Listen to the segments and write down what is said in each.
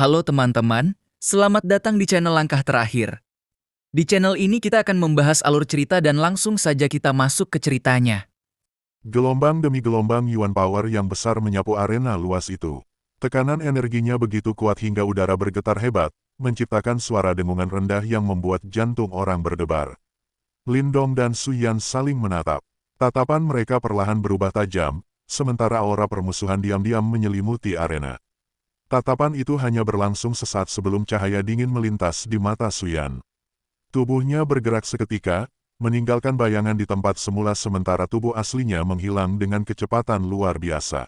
Halo teman-teman, selamat datang di channel Langkah Terakhir. Di channel ini kita akan membahas alur cerita dan langsung saja kita masuk ke ceritanya. Gelombang demi gelombang Yuan Power yang besar menyapu arena luas itu. Tekanan energinya begitu kuat hingga udara bergetar hebat, menciptakan suara dengungan rendah yang membuat jantung orang berdebar. Lindong dan Suyan saling menatap. Tatapan mereka perlahan berubah tajam, sementara aura permusuhan diam-diam menyelimuti arena. Tatapan itu hanya berlangsung sesaat sebelum cahaya dingin melintas di mata Suyan. Tubuhnya bergerak seketika, meninggalkan bayangan di tempat semula sementara tubuh aslinya menghilang dengan kecepatan luar biasa.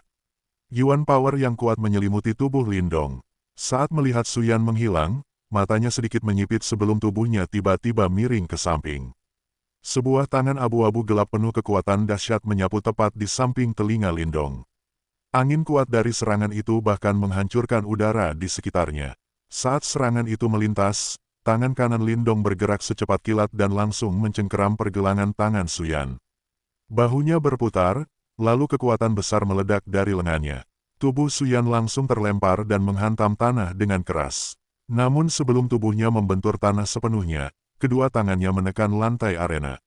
Yuan Power yang kuat menyelimuti tubuh Lindong. Saat melihat Suyan menghilang, matanya sedikit menyipit sebelum tubuhnya tiba-tiba miring ke samping. Sebuah tangan abu-abu gelap penuh kekuatan dahsyat menyapu tepat di samping telinga Lindong. Angin kuat dari serangan itu bahkan menghancurkan udara di sekitarnya. Saat serangan itu melintas, tangan kanan Lindong bergerak secepat kilat dan langsung mencengkeram pergelangan tangan Suyan. Bahunya berputar, lalu kekuatan besar meledak dari lengannya. Tubuh Suyan langsung terlempar dan menghantam tanah dengan keras. Namun sebelum tubuhnya membentur tanah sepenuhnya, kedua tangannya menekan lantai arena.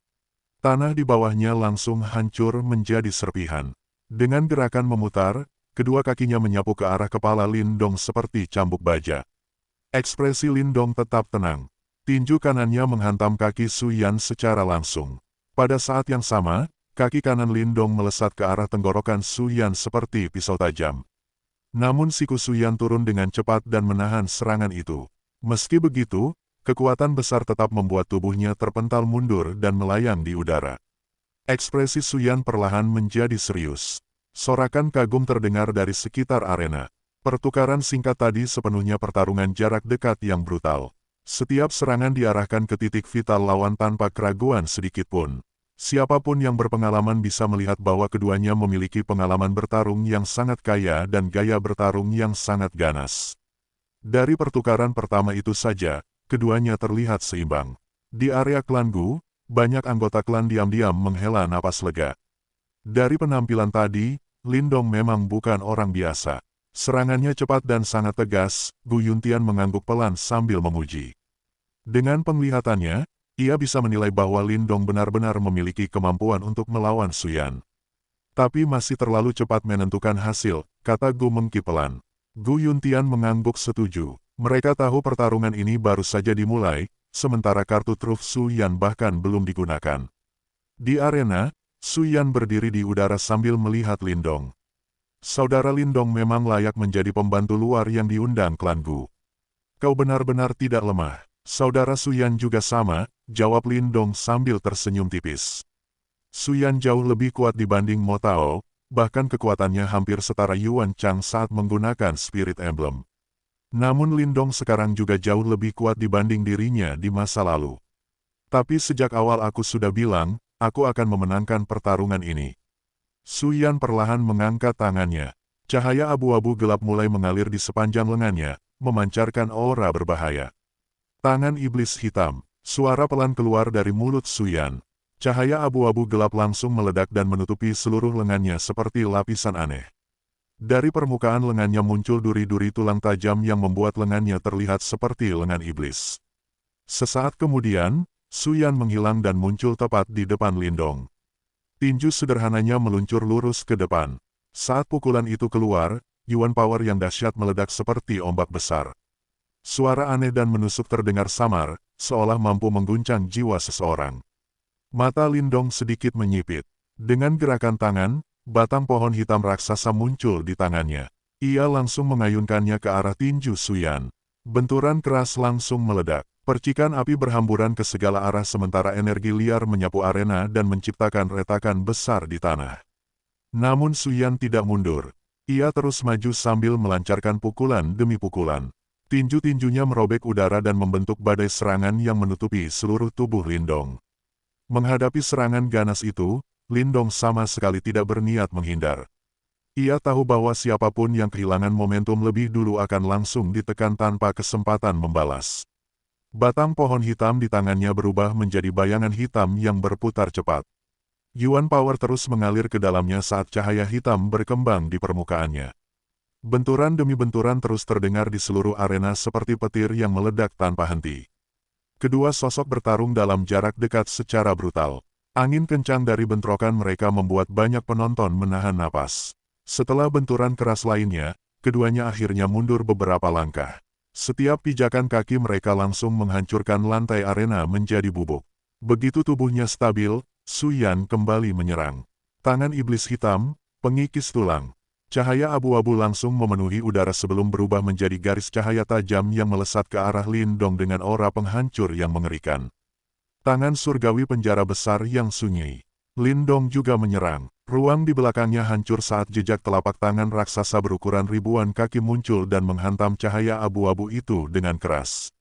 Tanah di bawahnya langsung hancur menjadi serpihan. Dengan gerakan memutar, kedua kakinya menyapu ke arah kepala Lindong seperti cambuk baja. Ekspresi Lindong tetap tenang. Tinju kanannya menghantam kaki Suyan secara langsung. Pada saat yang sama, kaki kanan Lindong melesat ke arah tenggorokan Suyan seperti pisau tajam. Namun siku Suyan turun dengan cepat dan menahan serangan itu. Meski begitu, kekuatan besar tetap membuat tubuhnya terpental mundur dan melayang di udara. Ekspresi Suyan perlahan menjadi serius. Sorakan kagum terdengar dari sekitar arena. Pertukaran singkat tadi sepenuhnya pertarungan jarak dekat yang brutal. Setiap serangan diarahkan ke titik vital lawan tanpa keraguan sedikitpun. Siapapun yang berpengalaman bisa melihat bahwa keduanya memiliki pengalaman bertarung yang sangat kaya dan gaya bertarung yang sangat ganas. Dari pertukaran pertama itu saja, keduanya terlihat seimbang. Di area klan Gu, banyak anggota klan diam-diam menghela napas lega. Dari penampilan tadi, Lindong memang bukan orang biasa. Serangannya cepat dan sangat tegas, Gu Yuntian mengangguk pelan sambil memuji. Dengan penglihatannya, ia bisa menilai bahwa Lindong benar-benar memiliki kemampuan untuk melawan Suyan. Tapi masih terlalu cepat menentukan hasil, kata Gu Mengki pelan. Gu Yuntian mengangguk setuju. Mereka tahu pertarungan ini baru saja dimulai, sementara kartu truf Suyan bahkan belum digunakan. Di arena, Suyan berdiri di udara sambil melihat Lindong. Saudara Lindong memang layak menjadi pembantu luar yang diundang klan Gu. Kau benar-benar tidak lemah. Saudara Suyan juga sama, jawab Lindong sambil tersenyum tipis. Suyan jauh lebih kuat dibanding Mo Tao, bahkan kekuatannya hampir setara Yuan Chang saat menggunakan Spirit Emblem. Namun Lindong sekarang juga jauh lebih kuat dibanding dirinya di masa lalu. Tapi sejak awal aku sudah bilang, aku akan memenangkan pertarungan ini. Suyan perlahan mengangkat tangannya. Cahaya abu-abu gelap mulai mengalir di sepanjang lengannya, memancarkan aura berbahaya. Tangan iblis hitam. Suara pelan keluar dari mulut Suyan. Cahaya abu-abu gelap langsung meledak dan menutupi seluruh lengannya seperti lapisan aneh. Dari permukaan lengannya muncul duri-duri tulang tajam yang membuat lengannya terlihat seperti lengan iblis. Sesaat kemudian, Suyan menghilang dan muncul tepat di depan Lindong. Tinju sederhananya meluncur lurus ke depan. Saat pukulan itu keluar, Yuan Power yang dahsyat meledak seperti ombak besar. Suara aneh dan menusuk terdengar samar, seolah mampu mengguncang jiwa seseorang. Mata Lindong sedikit menyipit. Dengan gerakan tangan, batang pohon hitam raksasa muncul di tangannya. Ia langsung mengayunkannya ke arah tinju Suyan. Benturan keras langsung meledak. Percikan api berhamburan ke segala arah sementara energi liar menyapu arena dan menciptakan retakan besar di tanah. Namun Suyan tidak mundur. Ia terus maju sambil melancarkan pukulan demi pukulan. Tinju-tinjunya merobek udara dan membentuk badai serangan yang menutupi seluruh tubuh Lindong. Menghadapi serangan ganas itu, Lindong sama sekali tidak berniat menghindar. Ia tahu bahwa siapapun yang kehilangan momentum lebih dulu akan langsung ditekan tanpa kesempatan membalas. Batang pohon hitam di tangannya berubah menjadi bayangan hitam yang berputar cepat. Yuan Power terus mengalir ke dalamnya saat cahaya hitam berkembang di permukaannya. Benturan demi benturan terus terdengar di seluruh arena seperti petir yang meledak tanpa henti. Kedua sosok bertarung dalam jarak dekat secara brutal. Angin kencang dari bentrokan mereka membuat banyak penonton menahan napas. Setelah benturan keras lainnya, keduanya akhirnya mundur beberapa langkah. Setiap pijakan kaki mereka langsung menghancurkan lantai arena menjadi bubuk. Begitu tubuhnya stabil, Su Yan kembali menyerang. Tangan iblis hitam, pengikis tulang. Cahaya abu-abu langsung memenuhi udara sebelum berubah menjadi garis cahaya tajam yang melesat ke arah Lin Dong dengan aura penghancur yang mengerikan. Tangan surgawi penjara besar yang sunyi. Lin Dong juga menyerang. Ruang di belakangnya hancur saat jejak telapak tangan raksasa berukuran ribuan kaki muncul dan menghantam cahaya abu-abu itu dengan keras.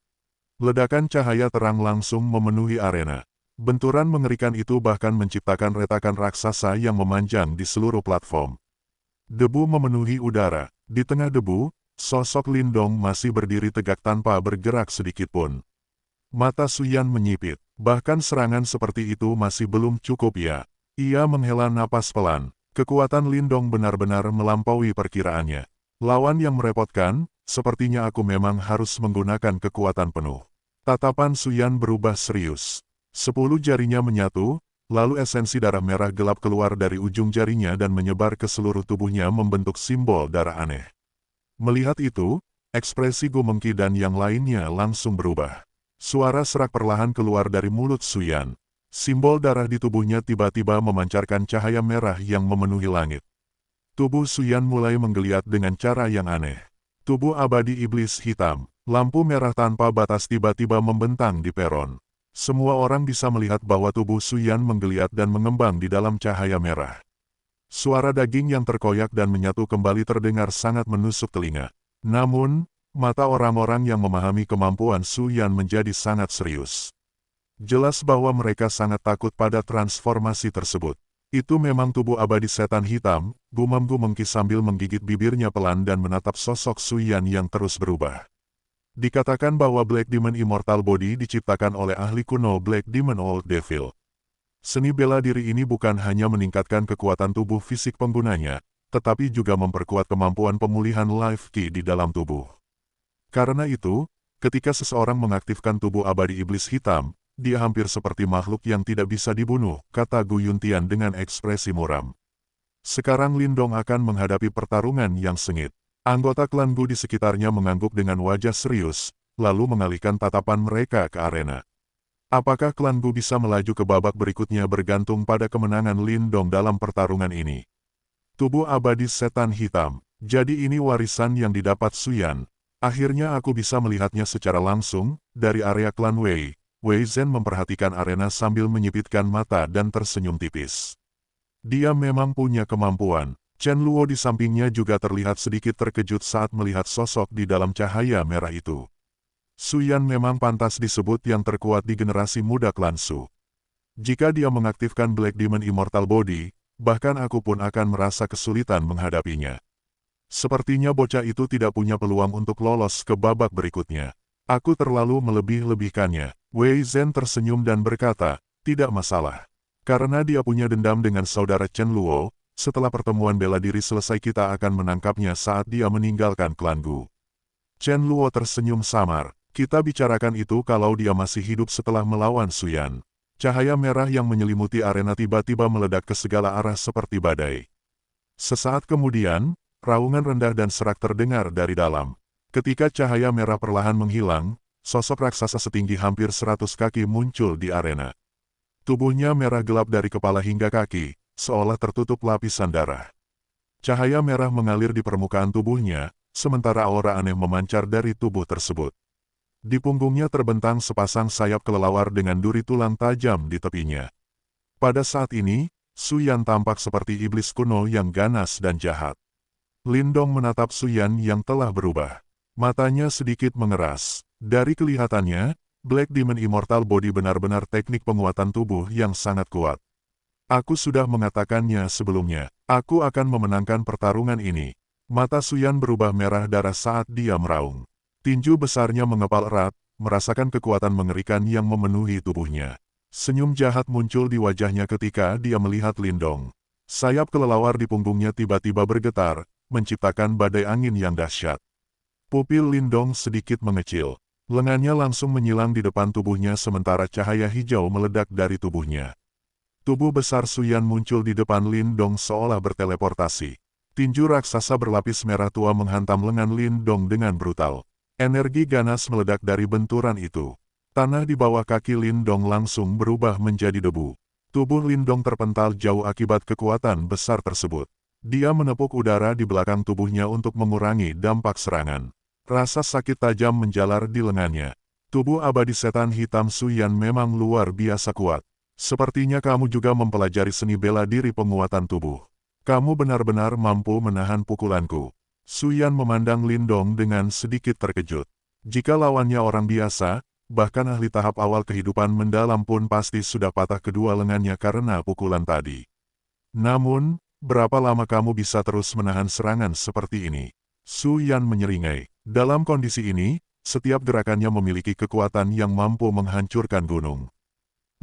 Ledakan cahaya terang langsung memenuhi arena. Benturan mengerikan itu bahkan menciptakan retakan raksasa yang memanjang di seluruh platform. Debu memenuhi udara. Di tengah debu, sosok Lin Dong masih berdiri tegak tanpa bergerak sedikitpun. Mata Su Yan menyipit. Bahkan serangan seperti itu masih belum cukup ya. Ia menghela napas pelan. Kekuatan Lin Dong benar-benar melampaui perkiraannya. Lawan yang merepotkan, sepertinya aku memang harus menggunakan kekuatan penuh. Tatapan Su Yan berubah serius. 10 jarinya menyatu, lalu esensi darah merah gelap keluar dari ujung jarinya dan menyebar ke seluruh tubuhnya membentuk simbol darah aneh. Melihat itu, ekspresi Gu Mengki dan yang lainnya langsung berubah. Suara serak perlahan keluar dari mulut Su Yan. Simbol darah di tubuhnya tiba-tiba memancarkan cahaya merah yang memenuhi langit. Tubuh Su Yan mulai menggeliat dengan cara yang aneh. Tubuh abadi iblis hitam, lampu merah tanpa batas tiba-tiba membentang di peron. Semua orang bisa melihat bahwa tubuh Su Yan menggeliat dan mengembang di dalam cahaya merah. Suara daging yang terkoyak dan menyatu kembali terdengar sangat menusuk telinga. Namun, mata orang-orang yang memahami kemampuan Su Yan menjadi sangat serius. Jelas bahwa mereka sangat takut pada transformasi tersebut. Itu memang tubuh abadi setan hitam, gumam Gu Mengki sambil menggigit bibirnya pelan dan menatap sosok Su Yan yang terus berubah. Dikatakan bahwa Black Demon Immortal Body diciptakan oleh ahli kuno Black Demon Old Devil. Seni bela diri ini bukan hanya meningkatkan kekuatan tubuh fisik penggunanya, tetapi juga memperkuat kemampuan pemulihan life ki di dalam tubuh. Karena itu, ketika seseorang mengaktifkan tubuh abadi iblis hitam, dia hampir seperti makhluk yang tidak bisa dibunuh, kata Gu Yuntian dengan ekspresi muram. Sekarang Lin Dong akan menghadapi pertarungan yang sengit. Anggota klan Gu di sekitarnya mengangguk dengan wajah serius, lalu mengalihkan tatapan mereka ke arena. Apakah klan Gu bisa melaju ke babak berikutnya bergantung pada kemenangan Lin Dong dalam pertarungan ini. Tubuh abadi setan hitam, jadi ini warisan yang didapat Su Yan. Akhirnya aku bisa melihatnya secara langsung, dari area klan Wei. Wei Zhen memperhatikan arena sambil menyipitkan mata dan tersenyum tipis. Dia memang punya kemampuan. Chen Luo di sampingnya juga terlihat sedikit terkejut saat melihat sosok di dalam cahaya merah itu. Su Yan memang pantas disebut yang terkuat di generasi muda klan Su. Jika dia mengaktifkan Black Demon Immortal Body, bahkan aku pun akan merasa kesulitan menghadapinya. Sepertinya bocah itu tidak punya peluang untuk lolos ke babak berikutnya. Aku terlalu melebih-lebihkannya. Wei Zhen tersenyum dan berkata, tidak masalah. Karena dia punya dendam dengan saudara Chen Luo, setelah pertemuan bela diri selesai kita akan menangkapnya saat dia meninggalkan klan Gu. Chen Luo tersenyum samar. Kita bicarakan itu kalau dia masih hidup setelah melawan Su Yan. Cahaya merah yang menyelimuti arena tiba-tiba meledak ke segala arah seperti badai. Sesaat kemudian, raungan rendah dan serak terdengar dari dalam. Ketika cahaya merah perlahan menghilang, sosok raksasa setinggi hampir 100 kaki muncul di arena. Tubuhnya merah gelap dari kepala hingga kaki, seolah tertutup lapisan darah. Cahaya merah mengalir di permukaan tubuhnya, sementara aura aneh memancar dari tubuh tersebut. Di punggungnya terbentang sepasang sayap kelelawar dengan duri tulang tajam di tepinya. Pada saat ini, Su Yan tampak seperti iblis kuno yang ganas dan jahat. Lin Dong menatap Su Yan yang telah berubah. Matanya sedikit mengeras. Dari kelihatannya, Black Demon Immortal Body benar-benar teknik penguatan tubuh yang sangat kuat. Aku sudah mengatakannya sebelumnya, aku akan memenangkan pertarungan ini. Mata Su Yan berubah merah darah saat dia meraung. Tinju besarnya mengepal erat, merasakan kekuatan mengerikan yang memenuhi tubuhnya. Senyum jahat muncul di wajahnya ketika dia melihat Lin Dong. Sayap kelelawar di punggungnya tiba-tiba bergetar, menciptakan badai angin yang dahsyat. Pupil Lindong sedikit mengecil. Lengannya langsung menyilang di depan tubuhnya sementara cahaya hijau meledak dari tubuhnya. Tubuh besar Suyan muncul di depan Lindong seolah berteleportasi. Tinju raksasa berlapis merah tua menghantam lengan Lindong dengan brutal. Energi ganas meledak dari benturan itu. Tanah di bawah kaki Lindong langsung berubah menjadi debu. Tubuh Lindong terpental jauh akibat kekuatan besar tersebut. Dia menepuk udara di belakang tubuhnya untuk mengurangi dampak serangan. Rasa sakit tajam menjalar di lengannya. Tubuh abadi setan hitam Suyan memang luar biasa kuat. Sepertinya kamu juga mempelajari seni bela diri penguatan tubuh. Kamu benar-benar mampu menahan pukulanku. Suyan memandang Lindong dengan sedikit terkejut. Jika lawannya orang biasa, bahkan ahli tahap awal kehidupan mendalam pun pasti sudah patah kedua lengannya karena pukulan tadi. Namun, berapa lama kamu bisa terus menahan serangan seperti ini? Suyan menyeringai. Dalam kondisi ini, setiap gerakannya memiliki kekuatan yang mampu menghancurkan gunung.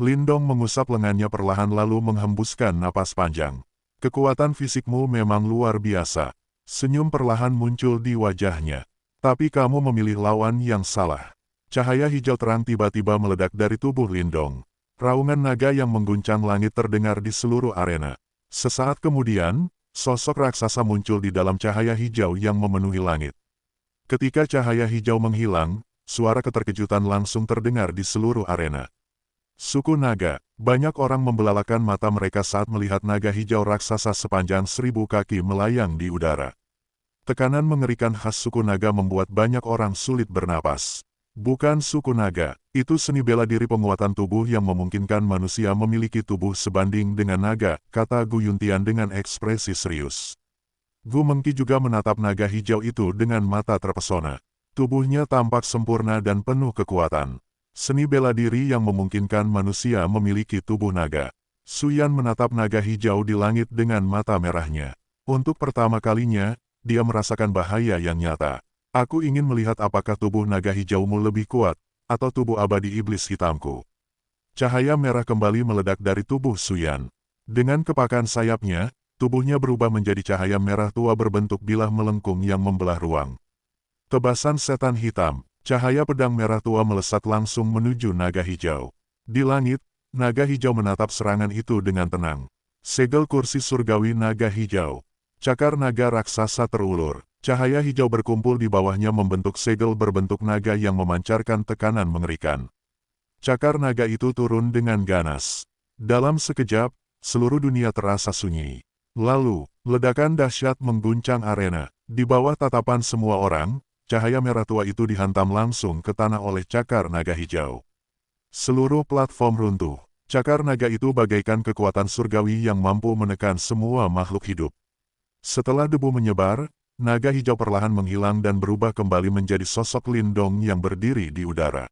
Lindong mengusap lengannya perlahan lalu menghembuskan napas panjang. Kekuatan fisikmu memang luar biasa. Senyum perlahan muncul di wajahnya. Tapi kamu memilih lawan yang salah. Cahaya hijau terang tiba-tiba meledak dari tubuh Lindong. Raungan naga yang mengguncang langit terdengar di seluruh arena. Sesaat kemudian, sosok raksasa muncul di dalam cahaya hijau yang memenuhi langit. Ketika cahaya hijau menghilang, suara keterkejutan langsung terdengar di seluruh arena. Suku naga, banyak orang membelalakan mata mereka saat melihat naga hijau raksasa sepanjang 1000 kaki melayang di udara. Tekanan mengerikan khas suku naga membuat banyak orang sulit bernapas. Bukan suku naga, itu seni bela diri penguatan tubuh yang memungkinkan manusia memiliki tubuh sebanding dengan naga, kata Gu Yuntian dengan ekspresi serius. Gu Mengki juga menatap naga hijau itu dengan mata terpesona. Tubuhnya tampak sempurna dan penuh kekuatan. Seni bela diri yang memungkinkan manusia memiliki tubuh naga. Suyan menatap naga hijau di langit dengan mata merahnya. Untuk pertama kalinya, dia merasakan bahaya yang nyata. Aku ingin melihat apakah tubuh naga hijaumu lebih kuat, atau tubuh abadi iblis hitamku. Cahaya merah kembali meledak dari tubuh Suyan. Dengan kepakan sayapnya, tubuhnya berubah menjadi cahaya merah tua berbentuk bilah melengkung yang membelah ruang. Tebasan setan hitam, cahaya pedang merah tua melesat langsung menuju naga hijau. Di langit, naga hijau menatap serangan itu dengan tenang. Segel kursi surgawi naga hijau. Cakar naga raksasa terulur. Cahaya hijau berkumpul di bawahnya membentuk segel berbentuk naga yang memancarkan tekanan mengerikan. Cakar naga itu turun dengan ganas. Dalam sekejap, seluruh dunia terasa sunyi. Lalu, ledakan dahsyat mengguncang arena. Di bawah tatapan semua orang, cahaya merah tua itu dihantam langsung ke tanah oleh cakar naga hijau. Seluruh platform runtuh. Cakar naga itu bagaikan kekuatan surgawi yang mampu menekan semua makhluk hidup. Setelah debu menyebar, naga hijau perlahan menghilang dan berubah kembali menjadi sosok Lindong yang berdiri di udara.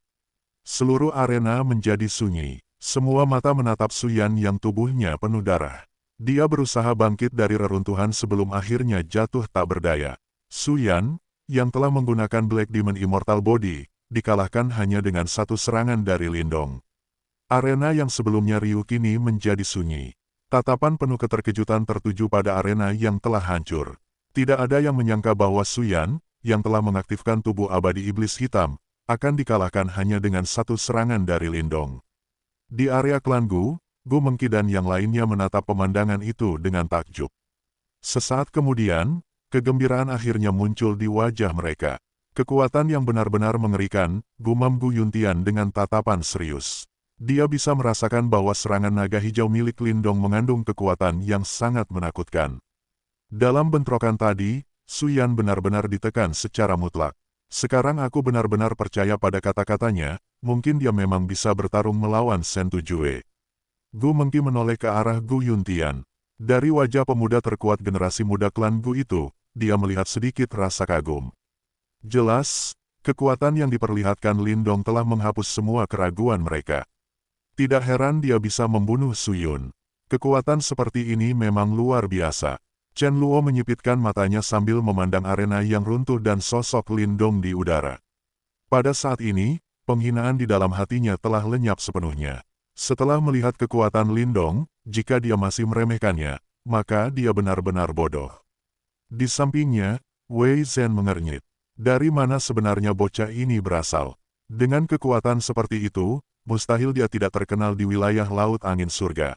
Seluruh arena menjadi sunyi. Semua mata menatap Suyan yang tubuhnya penuh darah. Dia berusaha bangkit dari reruntuhan sebelum akhirnya jatuh tak berdaya. Suyan, yang telah menggunakan Black Demon Immortal Body, dikalahkan hanya dengan satu serangan dari Lindong. Arena yang sebelumnya riuh kini menjadi sunyi. Tatapan penuh keterkejutan tertuju pada arena yang telah hancur. Tidak ada yang menyangka bahwa Suyan, yang telah mengaktifkan tubuh abadi iblis hitam, akan dikalahkan hanya dengan satu serangan dari Lindong. Di area klan Gu Mengki dan yang lainnya menatap pemandangan itu dengan takjub. Sesaat kemudian, kegembiraan akhirnya muncul di wajah mereka. Kekuatan yang benar-benar mengerikan, gumam Gu Yuntian dengan tatapan serius. Dia bisa merasakan bahwa serangan naga hijau milik Lindong mengandung kekuatan yang sangat menakutkan. Dalam bentrokan tadi, Suyan benar-benar ditekan secara mutlak. Sekarang aku benar-benar percaya pada kata-katanya, mungkin dia memang bisa bertarung melawan Shen Tujue. Gu Mengki menoleh ke arah Gu Yuntian. Dari wajah pemuda terkuat generasi muda klan Gu itu, dia melihat sedikit rasa kagum. Jelas, kekuatan yang diperlihatkan Lindong telah menghapus semua keraguan mereka. Tidak heran dia bisa membunuh Suyun. Kekuatan seperti ini memang luar biasa. Chen Luo menyipitkan matanya sambil memandang arena yang runtuh dan sosok Lindong di udara. Pada saat ini, penghinaan di dalam hatinya telah lenyap sepenuhnya. Setelah melihat kekuatan Lindong, jika dia masih meremehkannya, maka dia benar-benar bodoh. Di sampingnya, Wei Zhen mengernyit. Dari mana sebenarnya bocah ini berasal? Dengan kekuatan seperti itu, mustahil dia tidak terkenal di wilayah Laut Angin Surga.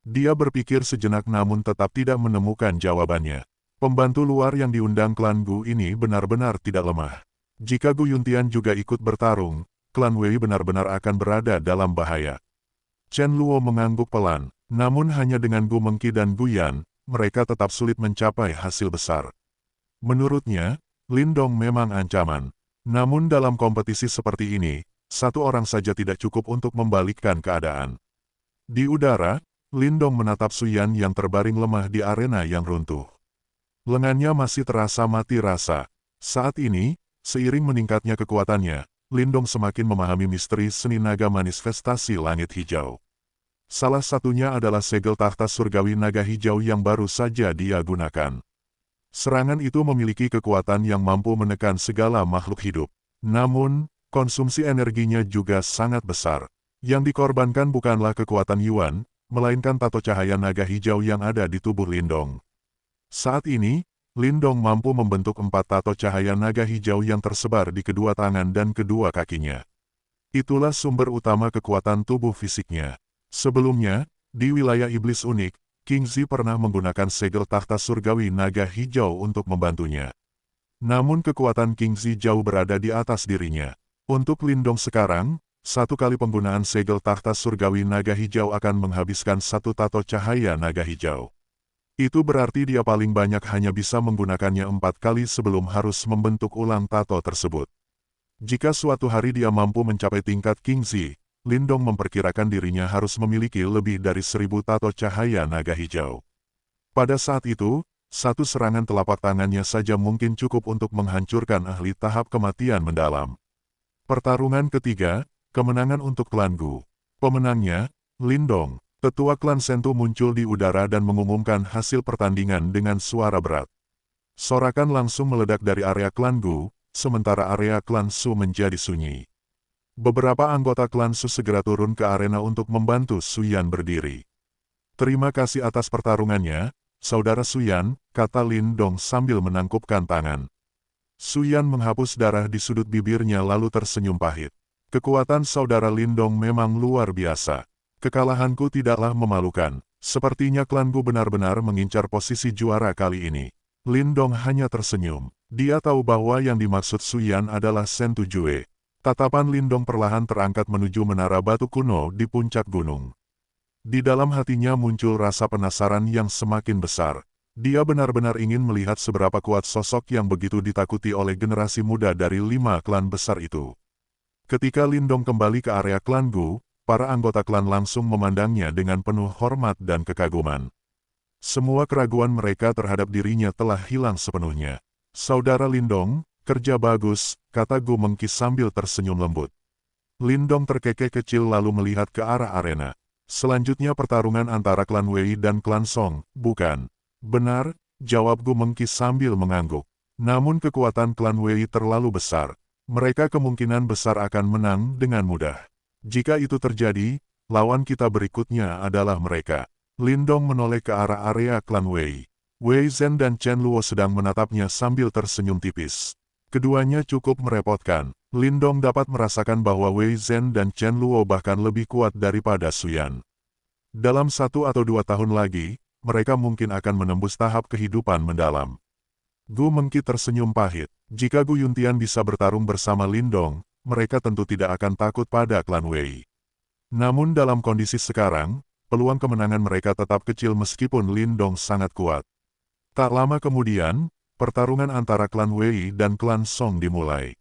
Dia berpikir sejenak namun tetap tidak menemukan jawabannya. Pembantu luar yang diundang klan Gu ini benar-benar tidak lemah. Jika Gu Yuntian juga ikut bertarung, klan Wei benar-benar akan berada dalam bahaya. Chen Luo mengangguk pelan, namun hanya dengan Gu Mengqi dan Gu Yan, mereka tetap sulit mencapai hasil besar. Menurutnya, Lin Dong memang ancaman. Namun dalam kompetisi seperti ini, satu orang saja tidak cukup untuk membalikkan keadaan. Di udara, Lin Dong menatap Su Yan yang terbaring lemah di arena yang runtuh. Lengannya masih terasa mati rasa. Saat ini, seiring meningkatnya kekuatannya, Lin Dong semakin memahami misteri seni naga manifestasi langit hijau. Salah satunya adalah segel takhta surgawi naga hijau yang baru saja dia gunakan. Serangan itu memiliki kekuatan yang mampu menekan segala makhluk hidup. Namun, konsumsi energinya juga sangat besar. Yang dikorbankan bukanlah kekuatan Yuan, melainkan tato cahaya naga hijau yang ada di tubuh Lin Dong. Saat ini, Lin Dong mampu membentuk 4 tato cahaya naga hijau yang tersebar di kedua tangan dan kedua kakinya. Itulah sumber utama kekuatan tubuh fisiknya. Sebelumnya, di wilayah iblis unik, King Zi pernah menggunakan segel takhta surgawi naga hijau untuk membantunya. Namun kekuatan King Zi jauh berada di atas dirinya. Untuk Lin Dong sekarang, satu kali penggunaan segel takhta surgawi naga hijau akan menghabiskan 1 tato cahaya naga hijau. Itu berarti dia paling banyak hanya bisa menggunakannya 4 kali sebelum harus membentuk ulang tato tersebut. Jika suatu hari dia mampu mencapai tingkat King Zi, Lin Dong memperkirakan dirinya harus memiliki lebih dari 1000 tato cahaya naga hijau. Pada saat itu, satu serangan telapak tangannya saja mungkin cukup untuk menghancurkan ahli tahap kematian mendalam. Pertarungan ketiga, kemenangan untuk klan Gu. Pemenangnya, Lin Dong. Tetua klan Sentu muncul di udara dan mengumumkan hasil pertandingan dengan suara berat. Sorakan langsung meledak dari area klan Gu, sementara area klan Su menjadi sunyi. Beberapa anggota klan Su segera turun ke arena untuk membantu Su Yan berdiri. "Terima kasih atas pertarungannya, saudara Su Yan," kata Lin Dong sambil menangkupkan tangan. Su Yan menghapus darah di sudut bibirnya lalu tersenyum pahit. Kekuatan saudara Lin Dong memang luar biasa. Kekalahanku tidaklah memalukan. Sepertinya klanku benar-benar mengincar posisi juara kali ini. Lin Dong hanya tersenyum. Dia tahu bahwa yang dimaksud Su Yan adalah Sentu Jue. Tatapan Lin Dong perlahan terangkat menuju menara batu kuno di puncak gunung. Di dalam hatinya muncul rasa penasaran yang semakin besar. Dia benar-benar ingin melihat seberapa kuat sosok yang begitu ditakuti oleh generasi muda dari 5 klan besar itu. Ketika Lin Dong kembali ke area klan Gu, para anggota klan langsung memandangnya dengan penuh hormat dan kekaguman. Semua keraguan mereka terhadap dirinya telah hilang sepenuhnya. "Saudara Lin Dong, kerja bagus," kata Gu Mengqi sambil tersenyum lembut. Lin Dong terkekeh kecil lalu melihat ke arah arena. "Selanjutnya pertarungan antara klan Wei dan klan Song, bukan?" "Benar," jawab Gu Mengqi sambil mengangguk. "Namun kekuatan klan Wei terlalu besar. Mereka kemungkinan besar akan menang dengan mudah. Jika itu terjadi, lawan kita berikutnya adalah mereka." Lin Dong menoleh ke arah area klan Wei. Wei Zhen dan Chen Luo sedang menatapnya sambil tersenyum tipis. Keduanya cukup merepotkan. Lin Dong dapat merasakan bahwa Wei Zhen dan Chen Luo bahkan lebih kuat daripada Su Yan. Dalam 1 atau 2 tahun lagi, mereka mungkin akan menembus tahap kehidupan mendalam. Gu Mengqi tersenyum pahit. Jika Gu Yuntian bisa bertarung bersama Lin Dong, mereka tentu tidak akan takut pada klan Wei. Namun dalam kondisi sekarang, peluang kemenangan mereka tetap kecil meskipun Lin Dong sangat kuat. Tak lama kemudian, pertarungan antara klan Wei dan klan Song dimulai.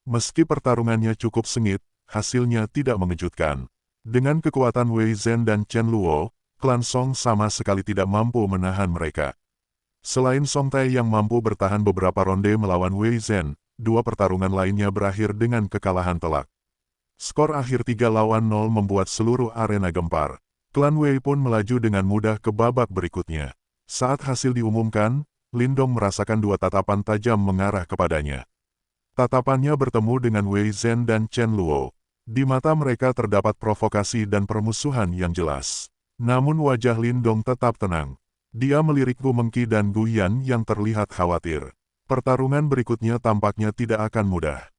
Meski pertarungannya cukup sengit, hasilnya tidak mengejutkan. Dengan kekuatan Wei Zhen dan Chen Luo, klan Song sama sekali tidak mampu menahan mereka. Selain Song Tai yang mampu bertahan beberapa ronde melawan Wei Zhen, 2 pertarungan lainnya berakhir dengan kekalahan telak. Skor akhir 3-0 membuat seluruh arena gempar. Klan Wei pun melaju dengan mudah ke babak berikutnya. Saat hasil diumumkan, Lin Dong merasakan 2 tatapan tajam mengarah kepadanya. Tatapannya bertemu dengan Wei Zhen dan Chen Luo. Di mata mereka terdapat provokasi dan permusuhan yang jelas. Namun wajah Lin Dong tetap tenang. Dia melirik Gu Mengki dan Gu Yan yang terlihat khawatir. Pertarungan berikutnya tampaknya tidak akan mudah.